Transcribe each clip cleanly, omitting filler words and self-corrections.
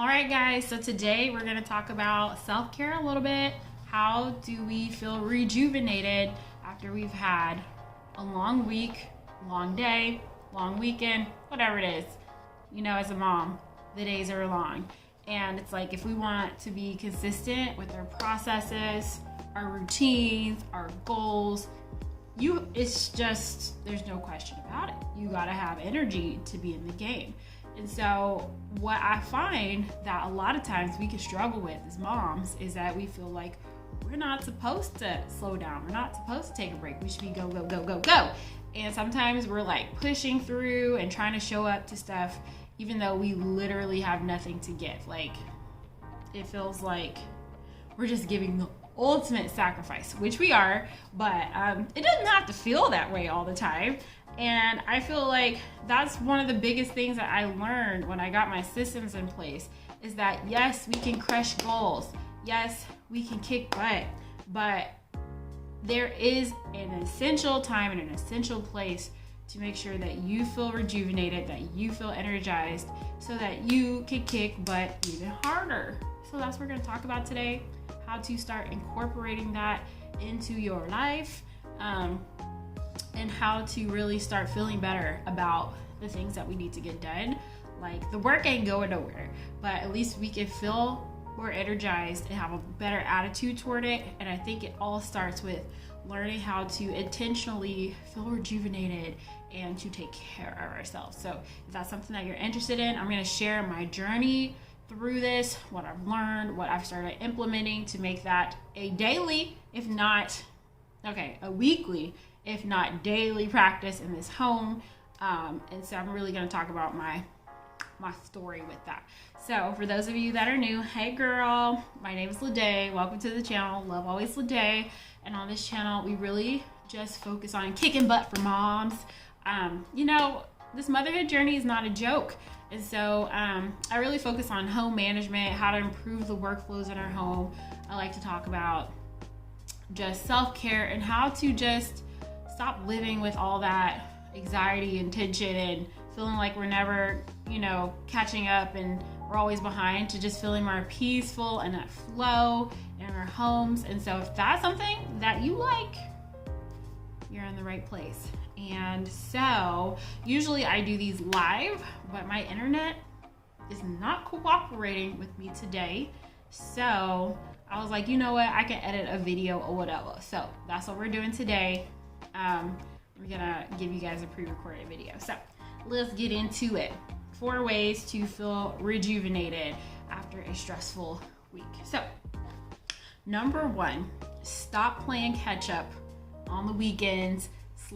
All right, guys, so today we're going to talk about self-care a little bit. How do we feel rejuvenated after we've had a long week, long day, long weekend, whatever it is. You know, as a mom, the days are long. And it's like if we want to be consistent with our processes, our routines, our goals, it's just, there's no question about it. You gotta have energy to be in the game. And so what I find that a lot of times we can struggle with as moms is that we feel like we're not supposed to slow down. We're not supposed to take a break. We should be go, go, go, go, go. And sometimes we're like pushing through and trying to show up to stuff even though we literally have nothing to give. Like, it feels like we're just giving the ultimate sacrifice, which we are, but it doesn't have to feel that way all the time. And I feel like that's one of the biggest things that I learned when I got my systems in place is that yes, we can crush goals. Yes, we can kick butt, but there is an essential time and an essential place to make sure that you feel rejuvenated, that you feel energized, so that you can kick butt even harder. So that's what we're gonna talk about today, how to start incorporating that into your life, and how to really start feeling better about the things that we need to get done. Like, the work ain't going nowhere, but at least we can feel more energized and have a better attitude toward it. And I think it all starts with learning how to intentionally feel rejuvenated and to take care of ourselves. So if that's something that you're interested in, I'm gonna share my journey through this, what I've learned, what I've started implementing to make that a daily, if not, a weekly, if not daily practice in this home. And so I'm really gonna talk about my story with that. So for those of you that are new, hey girl, my name is LaDay. Welcome to the channel, Love Always LaDay. And on this channel, we really just focus on kicking butt for moms. You know, this motherhood journey is not a joke. And so I really focus on home management, how to improve the workflows in our home. I like to talk about just self-care and how to just stop living with all that anxiety and tension and feeling like we're never, catching up and we're always behind, to just feeling more peaceful and at flow in our homes. And so if that's something that you like, you're in the right place. And so usually I do these live, but my internet is not cooperating with me today. So I was like, you know what? I can edit a video or whatever. So that's what we're doing today. We're gonna give you guys a pre-recorded video. So let's get into it. 4 ways to feel rejuvenated after a stressful week. So number 1, stop playing catch up on the weekends /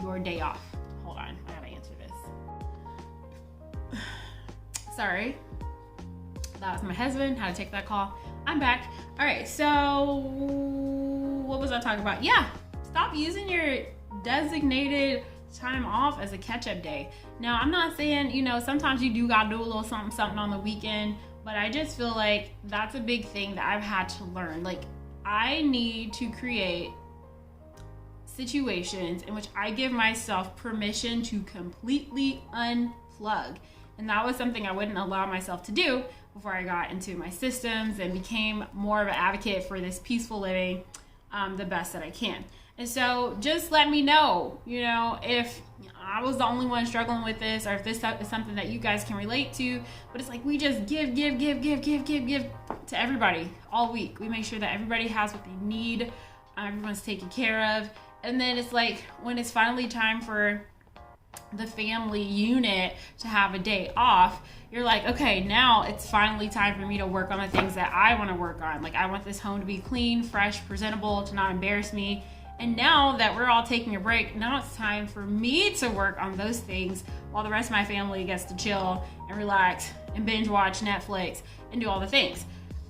your day off. Hold on, I gotta answer this. Sorry, that was my husband, had to take that call. I'm back. All right, so what was I talking about? Yeah, stop using your designated time off as a catch-up day. Now, I'm not saying, sometimes you do gotta do a little something on the weekend, but I just feel like that's a big thing that I've had to learn. Like, I need to create situations in which I give myself permission to completely unplug. And that was something I wouldn't allow myself to do before I got into my systems and became more of an advocate for this peaceful living, the best that I can. And so just let me know, if I was the only one struggling with this, or if this is something that you guys can relate to. But it's like we just give to everybody all week. We make sure that everybody has what they need, everyone's taken care of. And then it's like when it's finally time for the family unit to have a day off, you're like, okay, now it's finally time for me to work on the things that I want to work on. Like, I want this home to be clean, fresh, presentable, to not embarrass me. And now that we're all taking a break, now it's time for me to work on those things while the rest of my family gets to chill and relax and binge watch Netflix and do all the things.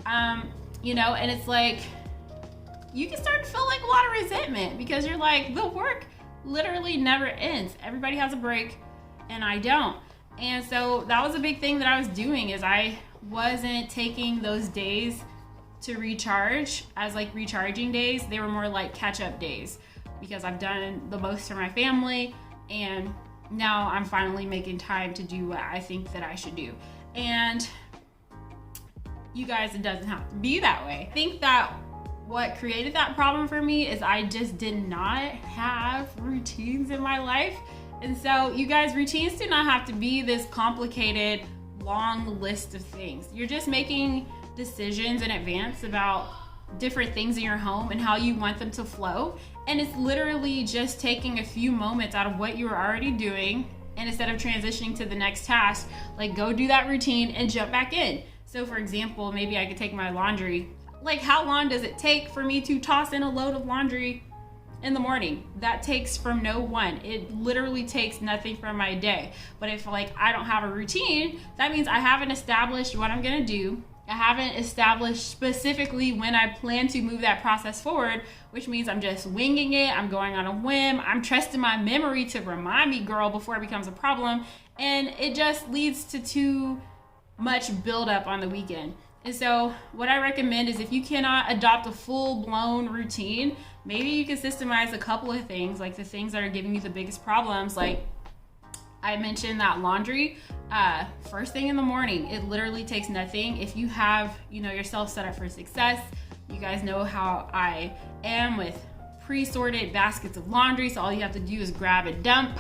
And it's like, you can start to feel like a lot of resentment because you're like, the work literally never ends. Everybody has a break and I don't. And so that was a big thing that I was doing, is I wasn't taking those days to recharge as like recharging days. They were more like catch-up days because I've done the most for my family, and now I'm finally making time to do what I think that I should do. And you guys, it doesn't have to be that way. I think that what created that problem for me is I just did not have routines in my life. And so you guys, routines do not have to be this complicated, long list of things. You're just making decisions in advance about different things in your home and how you want them to flow. And it's literally just taking a few moments out of what you were already doing, and instead of transitioning to the next task, like go do that routine and jump back in. So for example, maybe I could take my laundry. Like, how long does it take for me to toss in a load of laundry in the morning? That takes from no one. It literally takes nothing from my day. But if like I don't have a routine, that means I haven't established what I'm gonna do. I haven't established specifically when I plan to move that process forward, which means I'm just winging it. I'm going on a whim. I'm trusting my memory to remind me, girl, before it becomes a problem. And it just leads to too much buildup on the weekend. And so what I recommend is if you cannot adopt a full-blown routine, maybe you can systemize a couple of things, like the things that are giving you the biggest problems. Like I mentioned that laundry, first thing in the morning, it literally takes nothing. If you have, yourself set up for success, you guys know how I am with pre-sorted baskets of laundry. So all you have to do is grab a dump,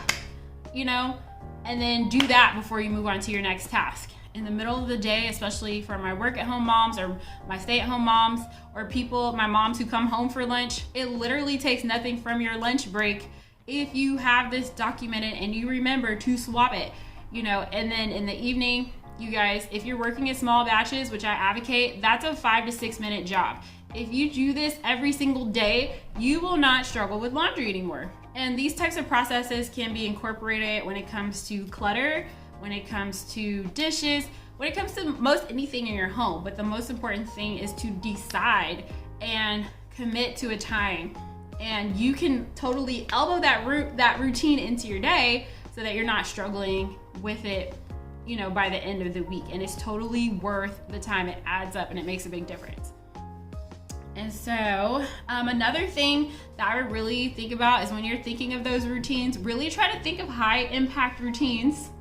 and then do that before you move on to your next task. In the middle of the day, especially for my work at home moms or my stay at home moms or my moms who come home for lunch, it literally takes nothing from your lunch break if you have this documented and you remember to swap it, and then in the evening, you guys, if you're working in small batches, which I advocate, that's a 5 to 6 minute job. If you do this every single day, you will not struggle with laundry anymore. And these types of processes can be incorporated when it comes to clutter, when it comes to dishes, when it comes to most anything in your home. But the most important thing is to decide and commit to a time. And you can totally elbow that routine into your day so that you're not struggling with it, by the end of the week. And it's totally worth the time. It adds up and it makes a big difference. And so another thing that I would really think about is when you're thinking of those routines, really try to think of high impact routines.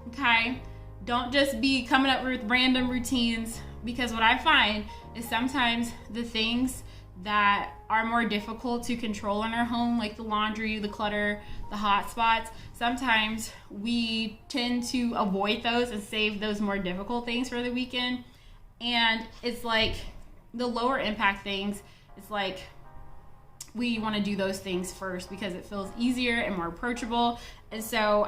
Okay, don't just be coming up with random routines, because what I find is sometimes the things that are more difficult to control in our home, like the laundry, the clutter, the hot spots, sometimes we tend to avoid those and save those more difficult things for the weekend. And it's like the lower impact things, it's like we want to do those things first because it feels easier and more approachable. And so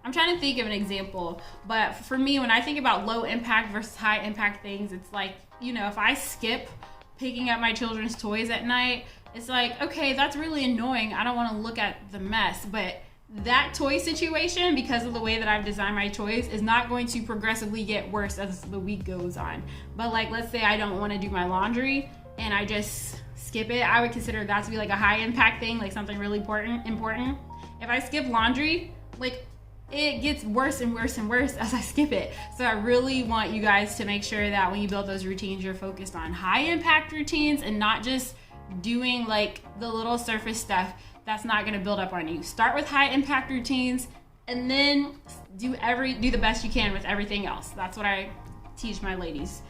I'm trying to think of an example, but for me, when I think about low impact versus high impact things, it's like, if I skip picking up my children's toys at night, it's like, okay, that's really annoying. I don't want to look at the mess, but that toy situation, because of the way that I've designed my toys, is not going to progressively get worse as the week goes on. But like, let's say I don't want to do my laundry and I just skip it. I would consider that to be like a high impact thing, like something really important. If I skip laundry, like, it gets worse and worse and worse as I skip it. So I really want you guys to make sure that when you build those routines, you're focused on high impact routines and not just doing like the little surface stuff that's not going to build up on you. Start with high impact routines and then do the best you can with everything else. That's what I teach my ladies.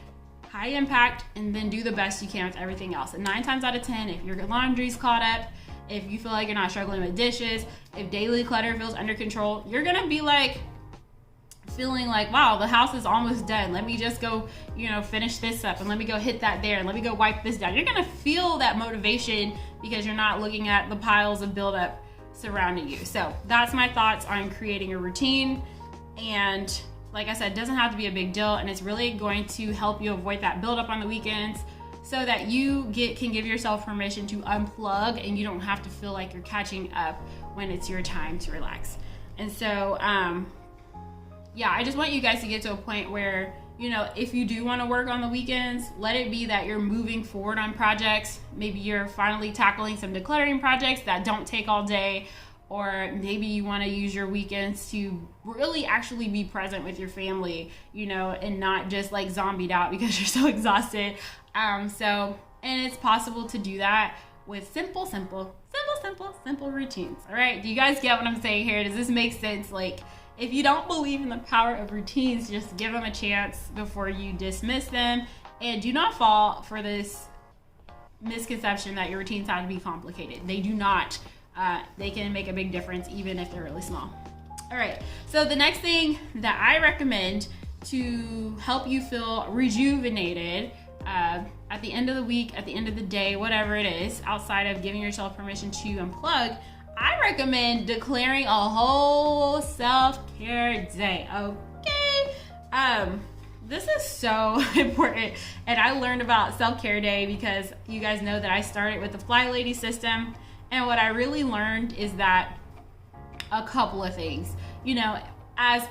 High impact and then do the best you can with everything else. And 9 times out of 10, if your laundry's caught up, if you feel like you're not struggling with dishes, if daily clutter feels under control, you're gonna be like feeling like, wow, the house is almost done. Let me just go, finish this up, and let me go hit that there, and let me go wipe this down. You're gonna feel that motivation because you're not looking at the piles of buildup surrounding you. So that's my thoughts on creating a routine. And like I said, it doesn't have to be a big deal, and it's really going to help you avoid that buildup on the weekends, so that you can give yourself permission to unplug and you don't have to feel like you're catching up when it's your time to relax. And so, I just want you guys to get to a point where, if you do want to work on the weekends, let it be that you're moving forward on projects. Maybe you're finally tackling some decluttering projects that don't take all day, or maybe you want to use your weekends to really actually be present with your family, and not just like zombied out because you're so exhausted. And it's possible to do that with simple routines. All right. Do you guys get what I'm saying here? Does this make sense? Like, If you don't believe in the power of routines, just give them a chance before you dismiss them. And do not fall for this misconception that your routines have to be complicated. They do not. They can make a big difference even if they're really small. All right, so the next thing that I recommend to help you feel rejuvenated at the end of the week, at the end of the day, whatever it is, outside of giving yourself permission to unplug, I recommend declaring a whole self-care day, okay? This is so important, and I learned about self-care day because you guys know that I started with the Fly Lady system, and what I really learned is that a couple of things, you know, as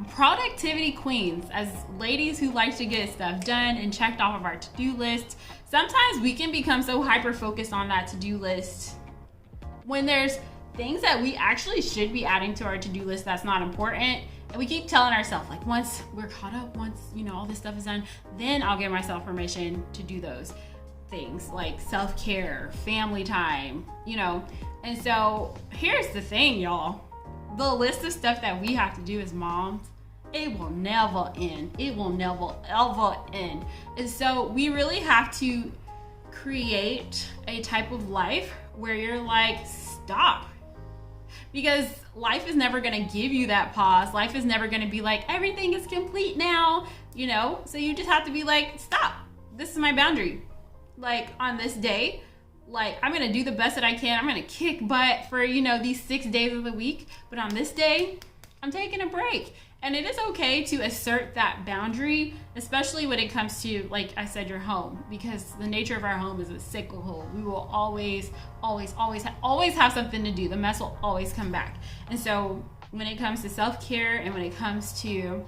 productivity queens, as ladies who like to get stuff done and checked off of our to-do list, sometimes we can become so hyper-focused on that to-do list when there's things that we actually should be adding to our to-do list that's not important. And we keep telling ourselves, like, once we're caught up, once, you know, all this stuff is done, then I'll give myself permission to do those things like self-care, family time, you know. And so here's the thing, y'all. The list of stuff that we have to do as moms, it will never end. It will never, ever end. And so we really have to create a type of life where you're like, stop. Because life is never gonna give you that pause. Life is never gonna be like, everything is complete now, you know? So you just have to be like, stop. This is my boundary. Like, on this day, like, I'm gonna do the best that I can. I'm gonna kick butt for, you know, these 6 days of the week. But on this day, I'm taking a break. And it is okay to assert that boundary, especially when it comes to, like I said, your home, because the nature of our home is a cyclical. We will always have something to do. The mess will always come back. And so when it comes to self-care and when it comes to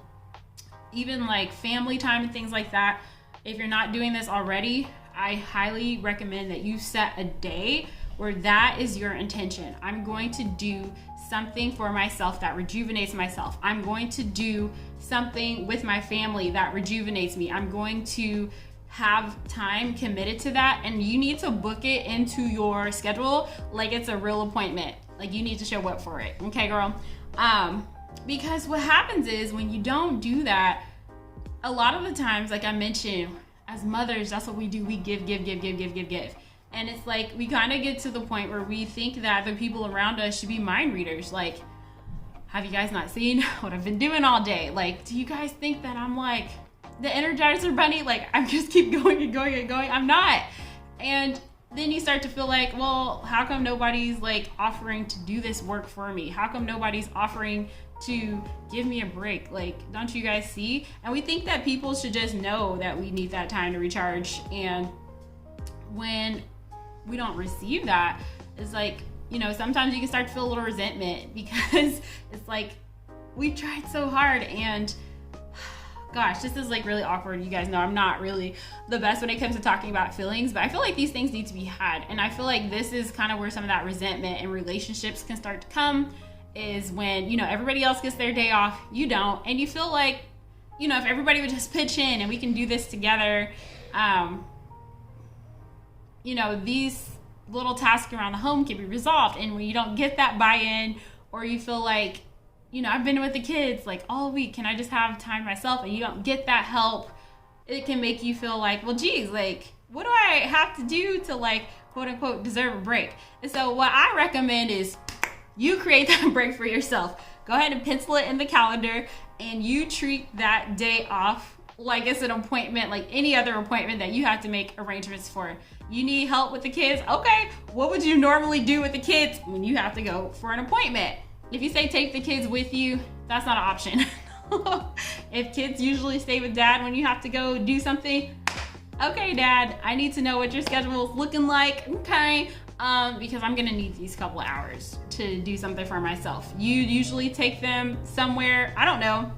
even like family time and things like that, if you're not doing this already, I highly recommend that you set a day where that is your intention. I'm going to do something for myself that rejuvenates myself. I'm going to do something with my family that rejuvenates me. I'm going to have time committed to that, and you need to book it into your schedule like it's a real appointment. Like, you need to show up for it. Okay, girl? Because what happens is when you don't do that, a lot of the times, like I mentioned, as mothers, that's what we do. We give. And it's like we kind of get to the point where we think that the people around us should be mind readers. Like, have you guys not seen what I've been doing all day? Like, do you guys think that I'm like the Energizer Bunny? Like, I just keep going and going and going. I'm not. And then you start to feel like, well, how come nobody's like offering to do this work for me? How come nobody's offering to give me a break? Like, don't you guys see? And we think that people should just know that we need that time to recharge. And when we don't receive that, it's like, you know, sometimes you can start to feel a little resentment because it's like we tried so hard. And gosh, this is like really awkward. You guys know I'm not really the best when it comes to talking about feelings, but I feel like these things need to be had. And I feel like this is kind of where some of that resentment in relationships can start to come, is when, you know, everybody else gets their day off, you don't, and you feel like, you know, if everybody would just pitch in and we can do this together, you know, these little tasks around the home can be resolved. And when you don't get that buy-in, or you feel like, you know, I've been with the kids like all week, can I just have time myself? And you don't get that help, it can make you feel like, well, geez, like, what do I have to do to, like, quote unquote, deserve a break? And so what I recommend is you create that break for yourself. Go ahead and pencil it in the calendar, and you treat that day off like it's an appointment, like any other appointment that you have to make arrangements for. You need help with the kids? Okay, what would you normally do with the kids when you have to go for an appointment? If you say take the kids with you, that's not an option. If kids usually stay with dad when you have to go do something, okay, dad, I need to know what your schedule is looking like, okay? Because I'm gonna need these couple of hours to do something for myself. You usually take them somewhere, I don't know.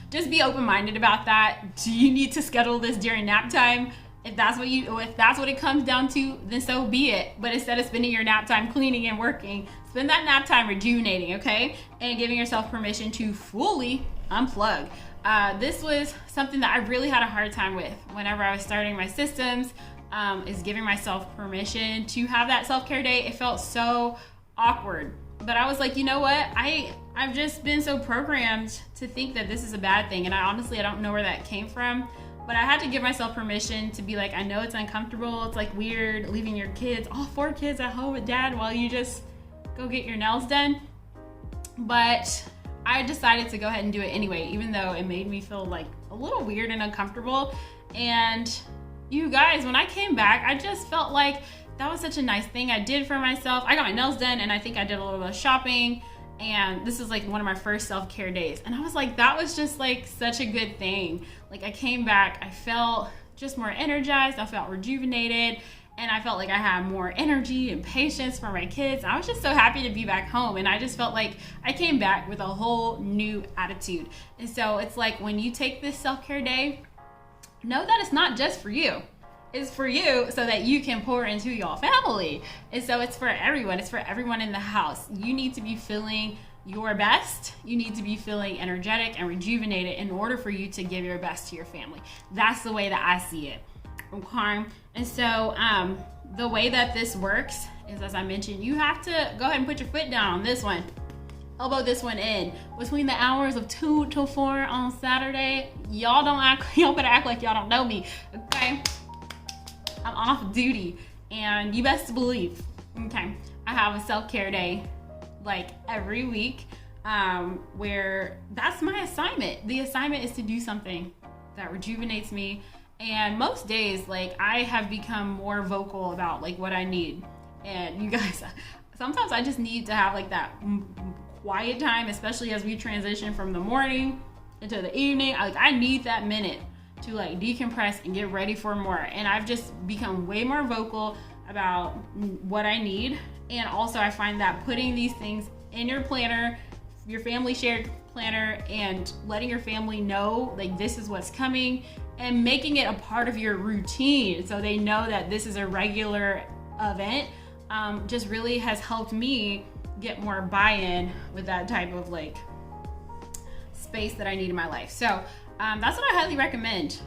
Just be open-minded about that. Do you need to schedule this during nap time? If that's what it comes down to, then so be it. But instead of spending your nap time cleaning and working, spend that nap time rejuvenating, okay? And giving yourself permission to fully unplug. This was something that I really had a hard time with whenever I was starting my systems, is giving myself permission to have that self-care day. It felt so awkward. But I was like, you know what? I I've just been so programmed to think that this is a bad thing. And I don't know where that came from. But I had to give myself permission to be like, I know it's uncomfortable. It's like weird leaving your kids, all 4 kids at home with dad while you just go get your nails done. But I decided to go ahead and do it anyway, even though it made me feel like a little weird and uncomfortable. And you guys, when I came back, I just felt like that was such a nice thing I did for myself. I got my nails done and I think I did a little bit of shopping. And this is like one of my first self-care days. And I was like, that was just like such a good thing. Like I came back, I felt just more energized. I felt rejuvenated. And I felt like I had more energy and patience for my kids. I was just so happy to be back home. And I just felt like I came back with a whole new attitude. And so it's like when you take this self-care day, know that it's not just for you. It's for you so that you can pour into your family. And so it's for everyone. It's for everyone in the house. You need to be feeling your best. You need to be feeling energetic and rejuvenated in order for you to give your best to your family. That's the way that I see it. Okay. And so the way that this works is, as I mentioned, you have to go ahead and put your foot down on this one. Elbow this one in between the hours of 2 to 4 on Saturday. Y'all better act like y'all don't know me. Okay. I'm off duty, and you best believe, okay, I have a self-care day like every week where that's my assignment. The assignment is to do something that rejuvenates me. And most days, like, I have become more vocal about like what I need. And you guys, sometimes I just need to have like that quiet time, especially as we transition from the morning into the evening. I need that minute to like decompress and get ready for more. And I've just become way more vocal about what I need. And also I find that putting these things in your planner, your family shared planner, and letting your family know like this is what's coming and making it a part of your routine so they know that this is a regular event, just really has helped me get more buy-in with that type of like space that I need in my life. So that's what I highly recommend.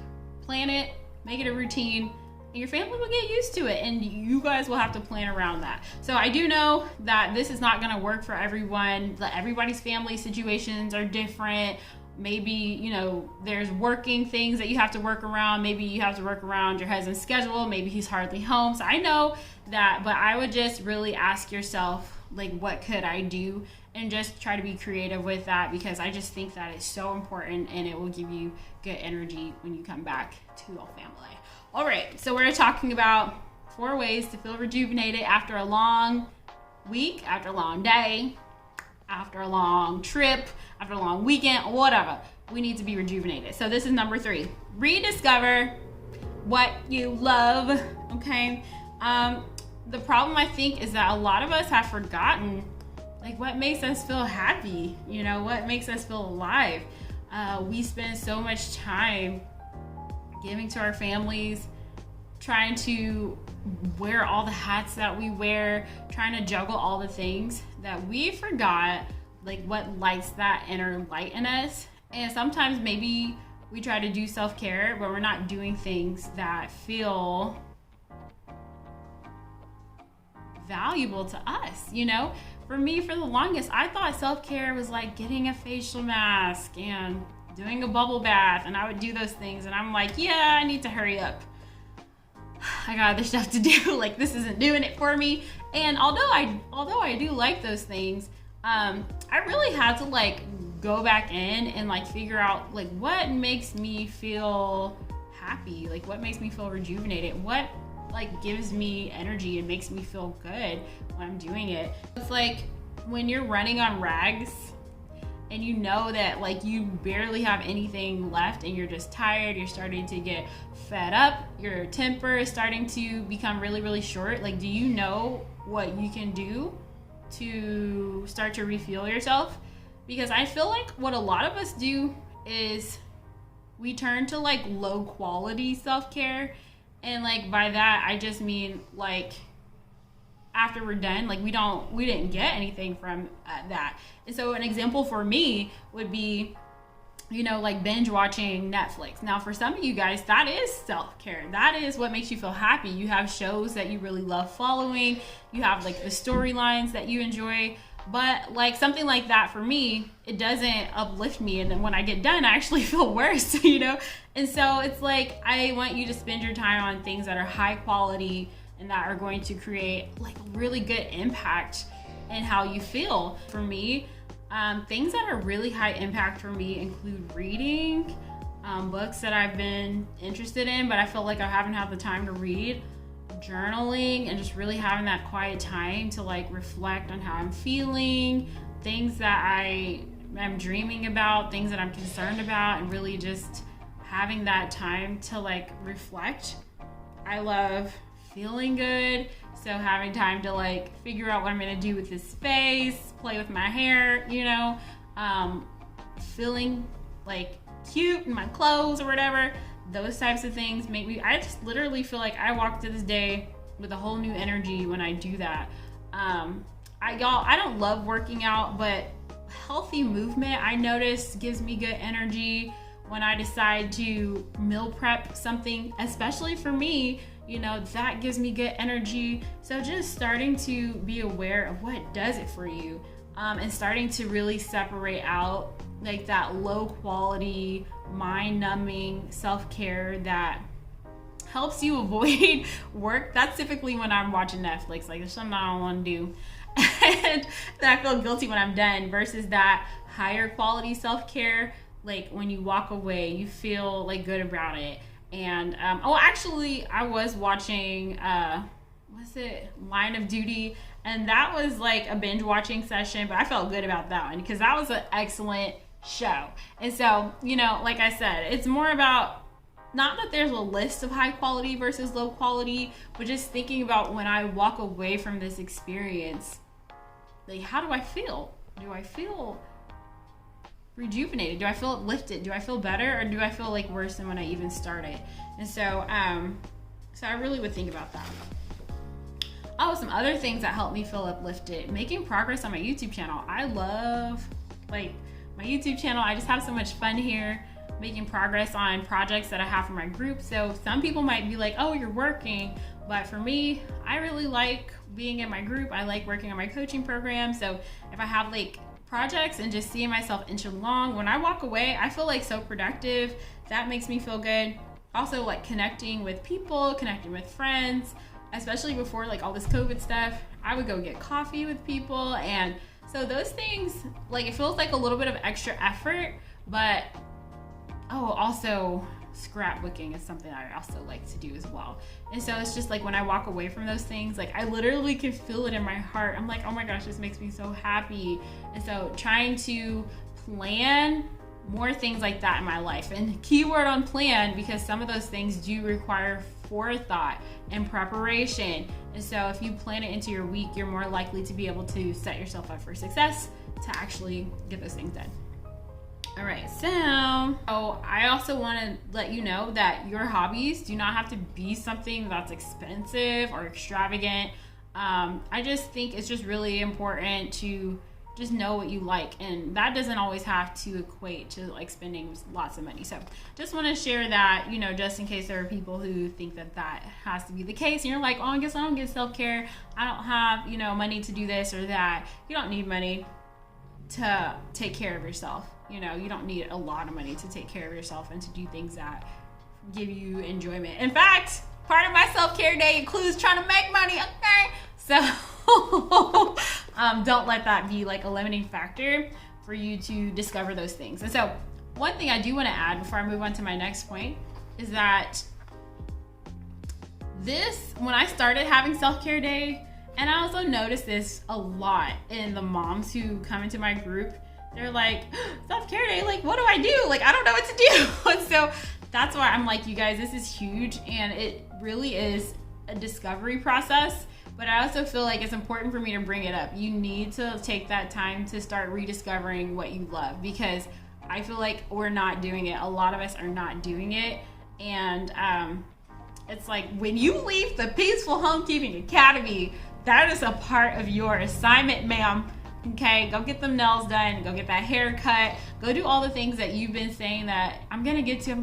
Plan it, make it a routine, and your family will get used to it, and you guys will have to plan around that. So I do know that this is not gonna work for everyone. Everybody's family situations are different. Maybe, you know, there's working things that you have to work around. Maybe you have to work around your husband's schedule. Maybe he's hardly home. So I know that, but I would just really ask yourself, like, what could I do? And just try to be creative with that, because I just think that is so important and it will give you good energy when you come back to your family. All right, so we're talking about 4 ways to feel rejuvenated after a long week, after a long day, after a long trip, after a long weekend, whatever. We need to be rejuvenated. So this is number 3. Rediscover what you love, okay? The problem, I think, is that a lot of us have forgotten like what makes us feel happy, you know, what makes us feel alive. We spend so much time giving to our families, trying to wear all the hats that we wear, trying to juggle all the things that we forgot like what lights that inner light in us. And sometimes maybe we try to do self-care, but we're not doing things that feel valuable to us, you know? For me, for the longest, I thought self-care was like getting a facial mask and doing a bubble bath, and I would do those things, and I'm like, yeah, I need to hurry up. I got other stuff to do. Like, this isn't doing it for me. And although I do like those things, I really had to like go back in and like figure out like what makes me feel happy, like what makes me feel rejuvenated, what like gives me energy and makes me feel good when I'm doing it. It's like when you're running on rags and you know that like you barely have anything left and you're just tired, you're starting to get fed up, your temper is starting to become really, really short. Like, do you know what you can do to start to refuel yourself? Because I feel like what a lot of us do is we turn to like low quality self-care. And like by that, I just mean like after we're done, like we didn't get anything from that. And so an example for me would be, you know, like binge watching Netflix. Now for some of you guys, that is self-care. That is what makes you feel happy. You have shows that you really love following. You have like the storylines that you enjoy But like something like that for me, it doesn't uplift me. And then when I get done, I actually feel worse, you know? And so it's like, I want you to spend your time on things that are high quality and that are going to create like really good impact in how you feel. For me, things that are really high impact for me include reading, books that I've been interested in, but I feel like I haven't had the time to read, journaling, and just really having that quiet time to like reflect on how I'm feeling, things that I'm dreaming about, things that I'm concerned about, and really just having that time to like reflect. I love feeling good, so having time to like figure out what I'm gonna do with this space, play with my hair, you know, feeling like cute in my clothes or whatever. Those types of things make me, I just literally feel like I walk through this day with a whole new energy when I do that. I don't love working out, but healthy movement I notice gives me good energy. When I decide to meal prep something, especially for me, you know, that gives me good energy. So just starting to be aware of what does it for you, and starting to really separate out like that low quality, mind numbing self-care that helps you avoid work. That's typically when I'm watching Netflix, like there's something I don't want to do and then I feel guilty when I'm done, versus that higher quality self-care, like when you walk away you feel like good about it. And actually I was watching Line of Duty, and that was like a binge watching session, but I felt good about that one because that was an excellent show. And so, you know, like I said, it's more about not that there's a list of high quality versus low quality, but just thinking about when I walk away from this experience, like how do I feel? Do I feel rejuvenated? Do I feel uplifted? Do I feel better, or do I feel like worse than when I even started? And so I really would think about that. Oh, some other things that help me feel uplifted: making progress on my YouTube channel. I love like my YouTube channel. I just have so much fun here making progress on projects that I have for my group. So some people might be like, oh, you're working, but for me, I really like being in my group. I like working on my coaching program. So if I have like projects and just seeing myself inch along, when I walk away, I feel like so productive. That makes me feel good. Also like connecting with people, connecting with friends, especially before like all this COVID stuff, I would go get coffee with people. And so those things, like it feels like a little bit of extra effort, but also scrapbooking is something I also like to do as well. And so it's just like when I walk away from those things, like I literally can feel it in my heart. I'm like, oh my gosh, this makes me so happy. And so trying to plan more things like that in my life, and keyword on plan, because some of those things do require forethought and preparation. And so if you plan it into your week, you're more likely to be able to set yourself up for success to actually get those things done. All right, so I also want to let you know that your hobbies do not have to be something that's expensive or extravagant. I just think it's just really important to just know what you like, and that doesn't always have to equate to like spending lots of money. So just want to share that, you know, just in case there are people who think that that has to be the case, and you're like, oh, I guess I don't get self-care, I don't have, you know, money to do this or that. You don't need money to take care of yourself. You know, you don't need a lot of money to take care of yourself and to do things that give you enjoyment. In fact, part of my self-care day includes trying to make money, okay? So don't let that be like a limiting factor for you to discover those things. And so one thing I do want to add before I move on to my next point is that when I started having self-care day, and I also noticed this a lot in the moms who come into my group, they're like, self-care day, like, what do I do? Like, I don't know what to do. And so that's why I'm like, you guys, this is huge, and it really is a discovery process. But I also feel like it's important for me to bring it up. You need to take that time to start rediscovering what you love, because I feel like we're not doing it. A lot of us are not doing it. And it's like when you leave the Peaceful Homekeeping Academy, that is a part of your assignment, ma'am. Okay, go get them nails done, go get that hair cut, go do all the things that you've been saying that I'm gonna get to,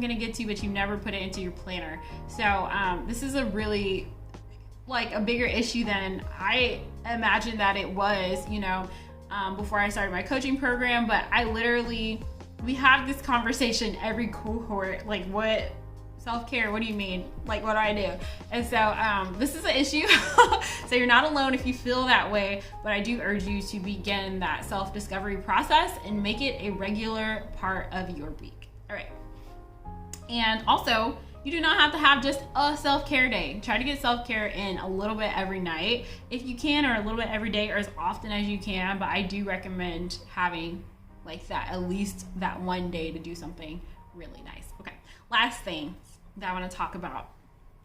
but you never put it into your planner. So this is a really like a bigger issue than I imagined that it was, you know. before I started my coaching program, but we have this conversation every cohort, like, what self-care, what do you mean? Like, what do I do? And so this is an issue. So you're not alone if you feel that way, but I do urge you to begin that self-discovery process and make it a regular part of your week. All right. And also, you do not have to have just a self-care day. Try to get self-care in a little bit every night if you can, or a little bit every day, or as often as you can. But I do recommend having like that, at least that one day to do something really nice. Okay, last thing that I want to talk about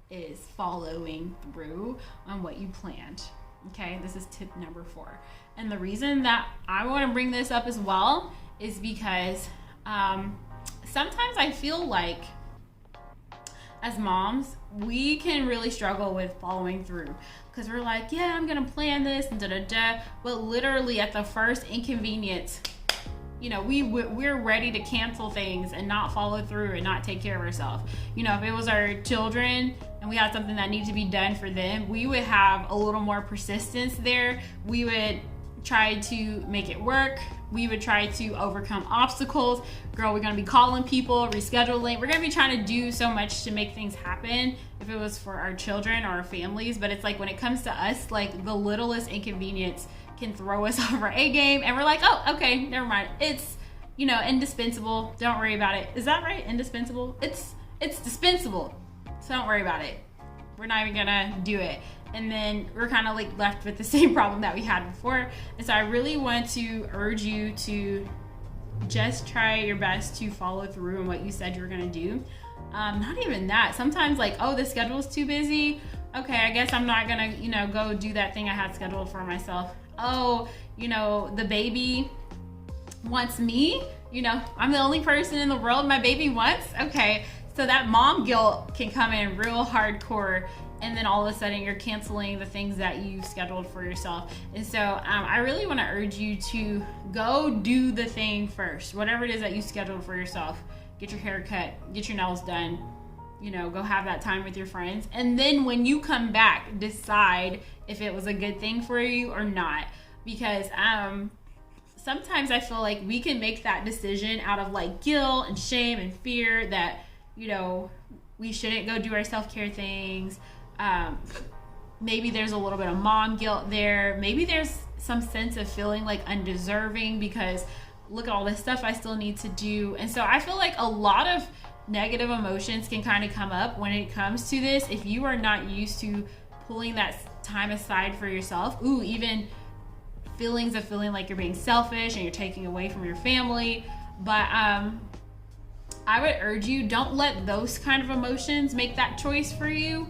is following through on what you planned. Okay, this is tip number 4. And the reason that I want to bring this up as well is because sometimes I feel like as moms, we can really struggle with following through, because we're like, yeah, I'm gonna plan this and but literally at the first inconvenience, you know, we're ready to cancel things and not follow through and not take care of ourselves. You know, if it was our children and we had something that needed to be done for them, we would have a little more persistence there. We would try to make it work. We would try to overcome obstacles. Girl, we're gonna be calling people, rescheduling. We're gonna be trying to do so much to make things happen if it was for our children or our families. But it's like when it comes to us, like the littlest inconvenience can throw us off our A game, and we're like, oh, okay, never mind. It's, you know, indispensable. Don't worry about it. Is that right? Indispensable? It's dispensable. So don't worry about it. We're not even gonna do it. And then we're kind of like left with the same problem that we had before. And so I really want to urge you to just try your best to follow through on what you said you were gonna do. Not even that. Sometimes like, oh, the schedule's too busy. Okay, I guess I'm not gonna, you know, go do that thing I had scheduled for myself. Oh, you know, the baby wants me. You know, I'm the only person in the world my baby wants. Okay, so that mom guilt can come in real hardcore, and then all of a sudden you're canceling the things that you scheduled for yourself. And so I really want to urge you to go do the thing first, whatever it is that you scheduled for yourself. Get your hair cut, get your nails done, you know, go have that time with your friends. And then when you come back, decide if it was a good thing for you or not. Because sometimes I feel like we can make that decision out of like guilt and shame and fear that, you know, we shouldn't go do our self-care things. Maybe there's a little bit of mom guilt there. Maybe there's some sense of feeling like undeserving because look at all this stuff I still need to do. And so I feel like a lot of negative emotions can kind of come up when it comes to this if you are not used to pulling that time aside for yourself. Ooh, even feelings of feeling like you're being selfish and you're taking away from your family. But I would urge you, don't let those kind of emotions make that choice for you.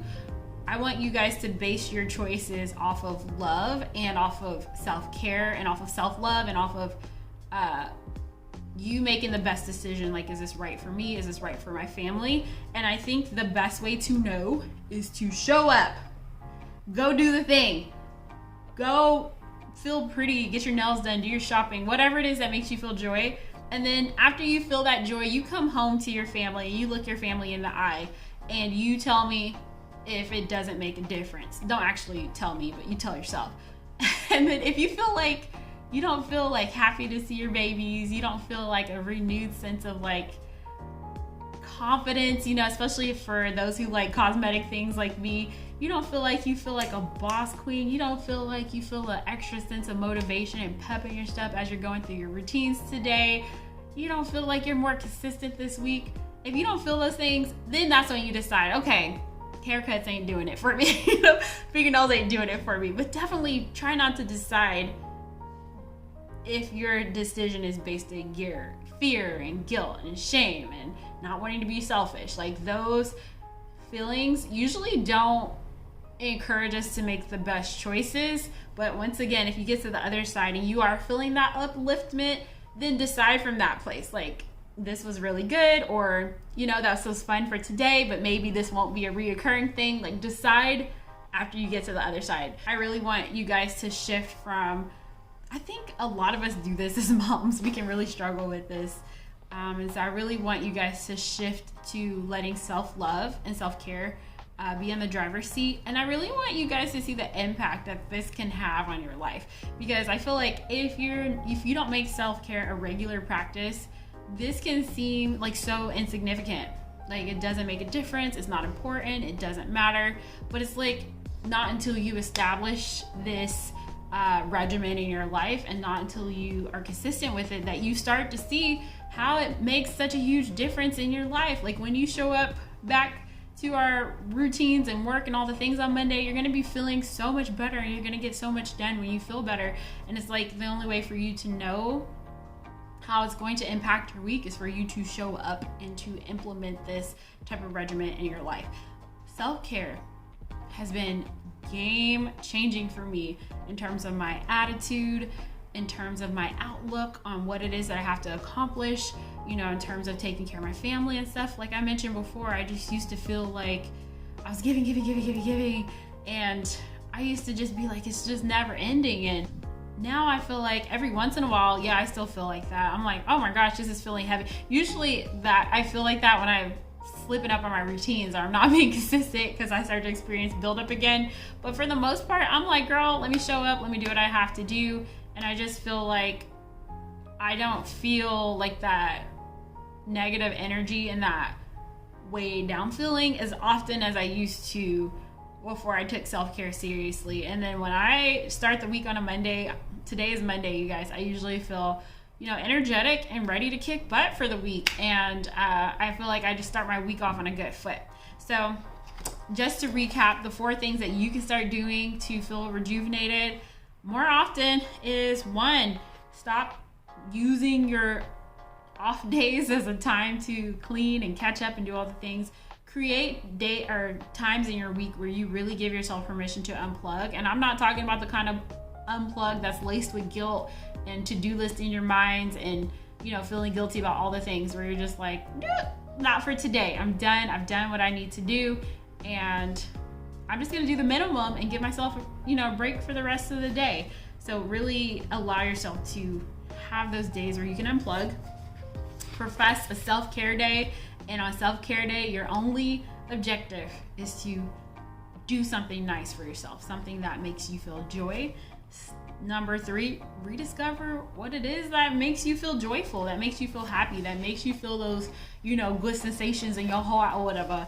I want you guys to base your choices off of love and off of self-care and off of self-love and off of you making the best decision. Like, is this right for me? Is this right for my family? And I think the best way to know is to show up. Go do the thing. Go feel pretty, get your nails done, do your shopping, whatever it is that makes you feel joy. And then after you feel that joy, you come home to your family, you look your family in the eye, and you tell me if it doesn't make a difference. Don't actually tell me, but you tell yourself. And then if you feel like you don't feel like happy to see your babies, you don't feel like a renewed sense of like confidence, you know, especially for those who like cosmetic things like me, you don't feel like you feel like a boss queen, you don't feel like you feel an extra sense of motivation and pep in your step as you're going through your routines today, you don't feel like you're more consistent this week. If you don't feel those things, then that's when you decide, okay, haircuts ain't doing it for me. You know, fingernails ain't doing it for me. But definitely try not to decide if your decision is based in fear and guilt and shame and not wanting to be selfish. Like, those feelings usually don't encourage us to make the best choices. But once again, if you get to the other side and you are feeling that upliftment, then decide from that place. Like, this was really good, or, you know, that was fun for today, but maybe this won't be a reoccurring thing. Like, decide after you get to the other side. I really want you guys to shift from, I think a lot of us do this as moms. We can really struggle with this. And so I really want you guys to shift to letting self-love and self-care be in the driver's seat. And I really want you guys to see the impact that this can have on your life, because I feel like if you don't make self-care a regular practice, this can seem like so insignificant. Like it doesn't make a difference, it's not important, it doesn't matter. But it's like not until you establish this regimen in your life, and not until you are consistent with it, that you start to see how it makes such a huge difference in your life. Like when you show up back to our routines and work and all the things on Monday, you're gonna be feeling so much better, and you're gonna get so much done when you feel better. And it's like the only way for you to know how it's going to impact your week is for you to show up and to implement this type of regimen in your life. Self-care has been game changing for me in terms of my attitude, in terms of my outlook on what it is that I have to accomplish, in terms of taking care of my family and stuff. Like I mentioned before, I just used to feel like I was giving, and I used to just be like, it's just never ending. And now I feel like every once in a while, I still feel like that. I'm like, oh my gosh, this is feeling heavy. Usually that I feel like that when I'm slipping up on my routines, or I'm not being consistent, because I start to experience buildup again. But for the most part, I'm like, girl, let me show up, let me do what I have to do. And I just feel like I don't feel like that negative energy and that weighed down feeling as often as I used to before I took self-care seriously. And then when I start the week on a Monday, today is Monday, you guys, I usually feel energetic and ready to kick butt for the week. And I feel like I just start my week off on a good foot. So just to recap, the 4 things that you can start doing to feel rejuvenated more often is 1, stop using your off days as a time to clean and catch up and do all the things. Create day or times in your week where you really give yourself permission to unplug. And I'm not talking about the kind of unplug that's laced with guilt and to-do list in your minds and feeling guilty about all the things, where you're just like, not for today, I'm done, I've done what I need to do, and I'm just gonna do the minimum and give myself a break for the rest of the day. So really allow yourself to have those days where you can unplug. Profess a self-care day, and on self-care day, your only objective is to do something nice for yourself, something that makes you feel joy. Number 3, rediscover what it is that makes you feel joyful, that makes you feel happy, that makes you feel those, good sensations in your heart or whatever.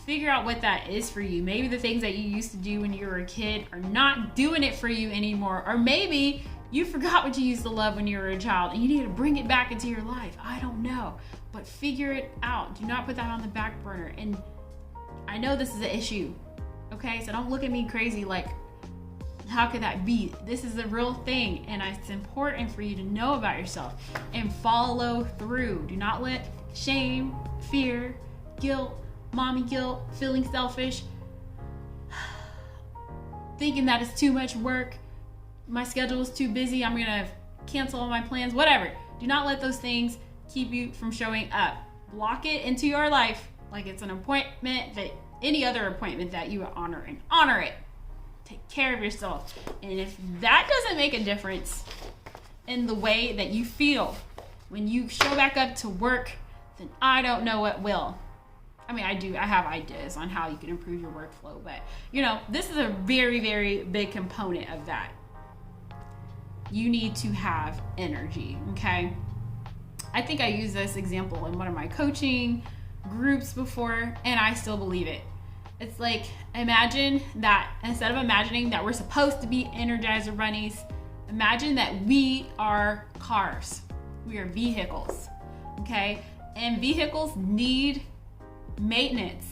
Figure out what that is for you. Maybe the things that you used to do when you were a kid are not doing it for you anymore. Or maybe you forgot what you used to love when you were a child and you need to bring it back into your life. I don't know. But figure it out. Do not put that on the back burner. And I know this is an issue. Okay? So don't look at me crazy like, how could that be? This is a real thing, and it's important for you to know about yourself and follow through. Do not let shame, fear, guilt, mommy guilt, feeling selfish, thinking that it's too much work, my schedule is too busy, I'm gonna cancel all my plans, whatever. Do not let those things keep you from showing up. Block it into your life like it's an appointment, that any other appointment that you would honor, and honor it. Take care of yourself. And if that doesn't make a difference in the way that you feel when you show back up to work, then I don't know what will. I mean, I have ideas on how you can improve your workflow, but this is a very, very big component of that. You need to have energy, okay? I think I used this example in one of my coaching groups before, and I still believe it. It's like, imagine that instead of imagining that we're supposed to be Energizer bunnies, imagine that we are cars. We are vehicles, okay? And vehicles need maintenance,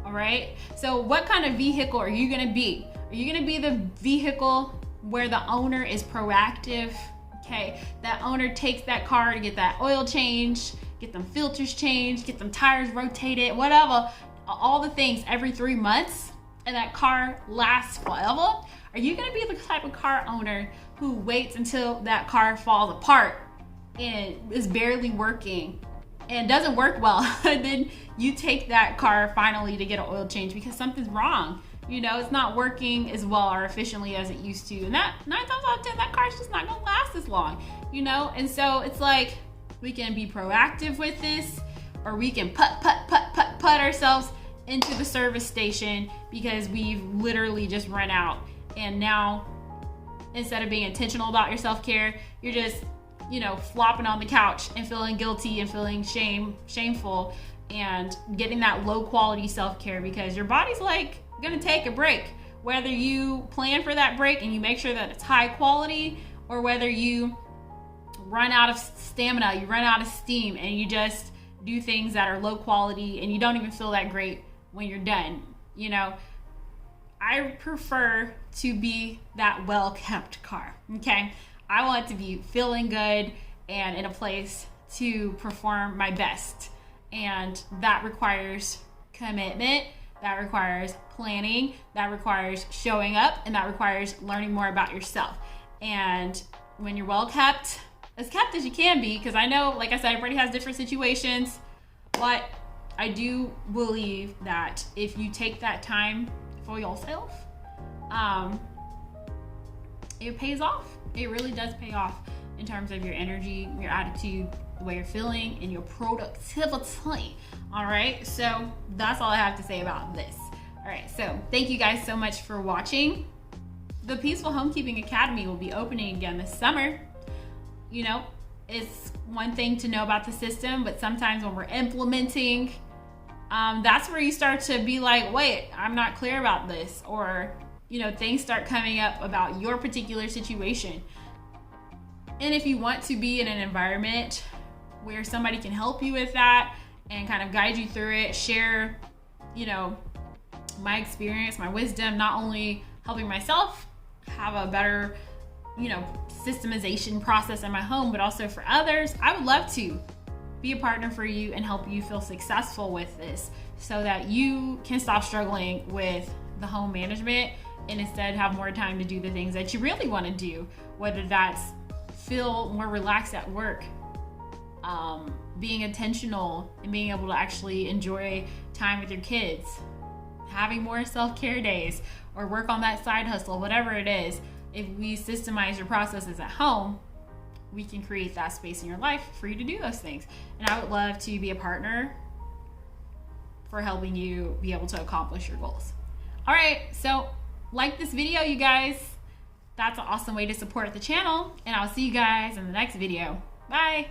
all right? So what kind of vehicle are you gonna be? Are you gonna be the vehicle where the owner is proactive, okay? That owner takes that car to get that oil change, get them filters changed, get them tires rotated, whatever, all the things every 3 months, and that car lasts forever? Are you gonna be the type of car owner who waits until that car falls apart and is barely working and doesn't work well, and then you take that car finally to get an oil change because something's wrong? It's not working as well or efficiently as it used to, and that 9 times out of 10, that car's just not gonna last as long, And so it's like, we can be proactive with this, or we can put ourselves into the service station because we've literally just run out. And now, instead of being intentional about your self-care, you're just, you know, flopping on the couch and feeling guilty and feeling shameful and getting that low quality self-care because your body's like gonna take a break. Whether you plan for that break and you make sure that it's high quality, or whether you run out of stamina, you run out of steam, and you just do things that are low quality and you don't even feel that great when you're done. You know, I prefer to be that well-kept car, okay? I want to be feeling good and in a place to perform my best. And that requires commitment, that requires planning, that requires showing up, and that requires learning more about yourself. And when you're well-kept, as kept as you can be, because I know, like I said, everybody has different situations, but I do believe that if you take that time for yourself, it pays off. It really does pay off in terms of your energy, your attitude, the way you're feeling, and your productivity. All right, so that's all I have to say about this. All right, so thank you guys so much for watching. The Peaceful Homekeeping Academy will be opening again this summer. You know, it's one thing to know about the system, but sometimes when we're implementing, that's where you start to be like, wait, I'm not clear about this, or, you know, things start coming up about your particular situation. And if you want to be in an environment where somebody can help you with that and kind of guide you through it, share, you know, my experience, my wisdom, not only helping myself have a better, you know, systemization process in my home, but also for others, I would love to be a partner for you and help you feel successful with this so that you can stop struggling with the home management and instead have more time to do the things that you really want to do, whether that's feel more relaxed at work, being intentional and being able to actually enjoy time with your kids, having more self-care days, or work on that side hustle, whatever it is. If we systemize your processes at home, we can create that space in your life for you to do those things. And I would love to be a partner for helping you be able to accomplish your goals. All right, so like this video, you guys. That's an awesome way to support the channel, and I'll see you guys in the next video. Bye.